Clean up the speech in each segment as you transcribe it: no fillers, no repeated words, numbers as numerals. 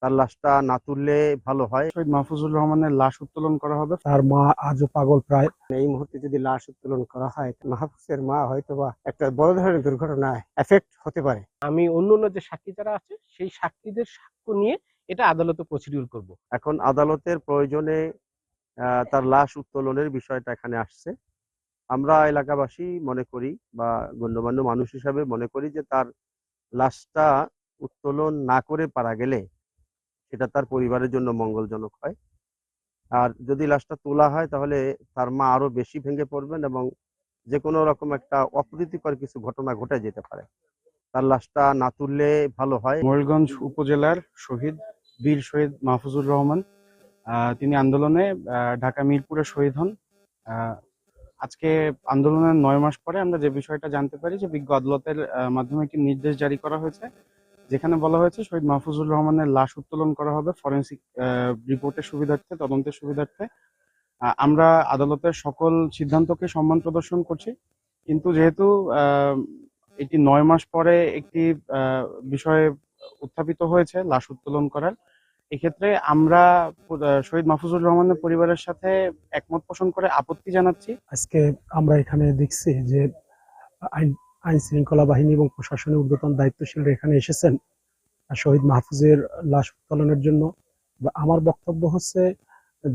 তার লাশটা না তুললে ভালো হয়। শহীদ মাহফুজুর রহমানের লাশ উত্তোলন করা হবে। তার মা আজও পাগল প্রায়। এই মুহূর্তে যদি লাশ উত্তোলন করা হয়, মাহফুজের মা হয়তোবা একটা বড় ধরনের দুর্ঘটনায় এফেক্ট হতে পারে। আমি অন্যান্য যে সাক্ষী যারা আছে সেই সাক্ষীদের সাক্ষ্য নিয়ে এটা আদালতে প্রসিডিউর করব। এখন আদালতের প্রয়োজনে তার লাশ উত্তোলনের বিষয়টা এখানে আসছে। আমরা এলাকাবাসী মনে করি বা গণ্যমান্য মানুষ হিসাবে মনে করি যে তার লাশটা উত্তোলন না করে পারা গেলে সেটা তার পরিবারের জন্য মঙ্গলজনক হয়। আর যদি লাশটা তোলা হয় তাহলে তার মা আরো বেশি ভেঙে পড়বেন এবং যে কোনো রকম একটা অপ্রীতিকর কিছু ঘটনা ঘটে যেতে পারে। তার লাশটা না তুললে ভালো হয়। ময়ূরগঞ্জ উপজেলার বীর শহীদ মাহফুজুর রহমান, তিনি আন্দোলনে ঢাকা মিরপুরে শহীদ হন। আজকে আন্দোলনের 9 মাস পরে আমরা যে বিষয়টা জানতে পারি যে বিজ্ঞ আদালতের মাধ্যমে একটি নির্দেশ জারি করা হয়েছে, যেখানে বলা হয়েছে শহীদ মাহফুজুর রহমানের লাশ উত্তোলন করা হবে ফরেনসিক রিপোর্টের সুবিধার্থে, তদন্তের সুবিধার্থে। আমরা আদালতের সকল সিদ্ধান্তকে সম্মান প্রদর্শন করছি, কিন্তু যেহেতু এটি 9 মাস পরে একটি বিষয় উত্থাপিত হয়েছে লাশ উত্তোলন করার, এক্ষেত্রে আমরা শহীদ মাহফুজুর রহমানের পরিবারের সাথে একমত পোষণ করে আপত্তি জানাচ্ছি। আজকে আমরা এখানে দেখছি যে আইন শৃঙ্খলা বাহিনী এবং প্রশাসনের ঊর্ধ্বতন দায়িত্বশীলরা এখানে এসেছেন শহীদ মাহফুজের লাশ উত্তোলনের জন্য। আমার বক্তব্য হচ্ছে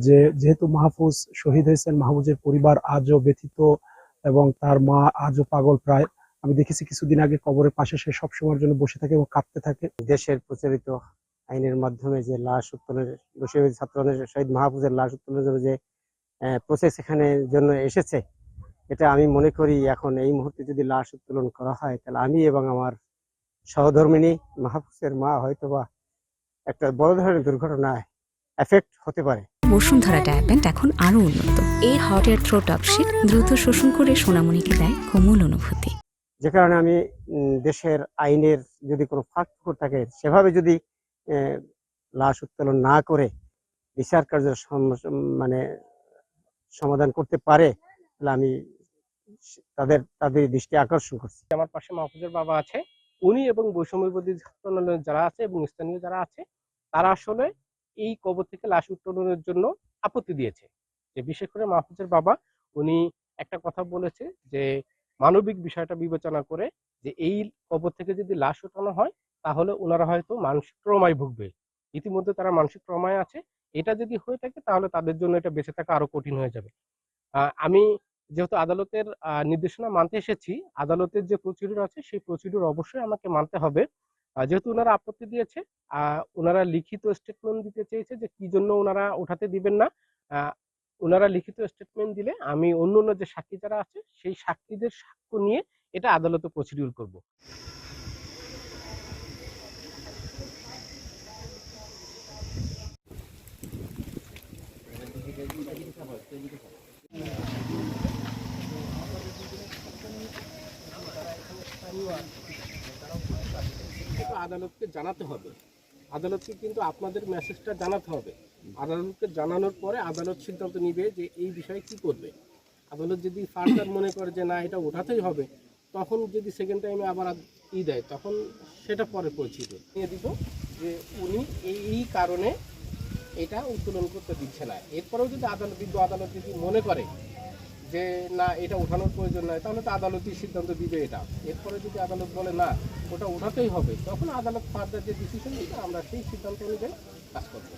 যে যেহেতু মাহফুজ শহীদ হয়েছেন, মাহফুজের পরিবার আজও ব্যথিত এবং তার মা আজও পাগল প্রায়। আমি দেখেছি কিছুদিন আগে কবরের পাশে সে সবসময়ের জন্য বসে থাকে এবং কাঁদতে থাকে। দেশের প্রচলিত আইনের মাধ্যমে যে লাশ উত্তোলনের শহীদ মাহফুজের লাশ উত্তোলনের জন্য যে প্রসেস এখানে জন্য এসেছে, এটা আমি মনে করি এখন এই মুহূর্তে যদি লাশ উত্তোলন করা হয় তাহলে আমি এবং আমার সহধর্মিণী মাহফুজের মা হয়তোবা একটা বড় ধরনের দুর্ঘটনায় এফেক্ট হতে পারে। বসুন্ধরা ডায়াপেন্ট এখন আরো উন্নত। এই হট এয়ার থ্রো টপশিট দ্রুত শোষণ করে সোনামণিকে দেয় কোমল অনুভূতি। যে কারণে আমি দেশের আইনের যদি কোনো ফাঁক থাকে সেভাবে যদি লাশ উত্তোলন না করে বিচার কার্যের মানে সমাধান করতে পারে তাহলে আমি তাদের দৃষ্টি আকর্ষণ করছি। আমার পাশে মাহফুজের বাবা আছে, উনি এবং বৈষম্যবিরোধী ছাত্র আন্দোলনের যারা আছে এবং স্থানীয় যারা আছে তারা আসলে এই কবর থেকে লাশ উত্তোলনের জন্য আপত্তি দিয়েছে। যে বিশেষ করে মাহফুজের বাবা উনি একটা কথা বলেছে যে মানবিক বিষয়টা বিবেচনা করে যে এই কবর থেকে যদি লাশ উঠানো হয় তাহলে ওনারা হয়তো মানসিক ট্রমায় ভুগবে। ইতিমধ্যে তারা মানসিক ট্রমায় আছে, এটা যদি হয়ে থাকে তাহলে তাদের জন্য এটা বেঁচে থাকা আরো কঠিন হয়ে যাবে। আমি যেহেতু আদালতের নির্দেশনা মানতে এসেছি, আদালতের যে প্রসিডিউর আছে সেই প্রসিডিউর অবশ্যই আমাকে মানতে হবে। যেহেতু ওনারা আপত্তি দিয়েছে, ওনারা লিখিত স্টেটমেন্ট দিতে চেয়েছে যে কি জন্য ওনারা উঠাতে দিবেন না। ওনারা লিখিত স্টেটমেন্ট দিলে আমি অন্যান্য যে সাক্ষী যারা আছে সেই সাক্ষীদের সাক্ষ্য নিয়ে এটা আদালতে প্রসিডিউর করব। আদালতকে জানাতে হবে, আদালতকে কিন্তু আপনাদের মেসেজটা জানাতে হবে। আদালতকে জানানোর পরে আদালত সিদ্ধান্ত নিবে যে এই বিষয়ে কি করবে। আদালত যদি ফার্দার মনে করে যে না এটা ওঠাতেই হবে, তখন যদি সেকেন্ড টাইমে আবার দেয় তখন সেটা পরে পৌঁছিয়ে নিয়ে দিব যে উনি এই কারণে এটা উত্তোলন করতে দিচ্ছে না। এরপরেও যদি বিজ্ঞ আদালত যদি মনে করে যে না এটা উঠানোর প্রয়োজন নয়, তাহলে তো আদালতই সিদ্ধান্ত দিবে এটা। এরপরে যদি আদালত বলে না ওটা উঠাতেই হবে, তখন আদালত ফার্দার যে ডিসিশন নিবে আমরা সেই সিদ্ধান্ত অনুযায়ী কাজ করবো।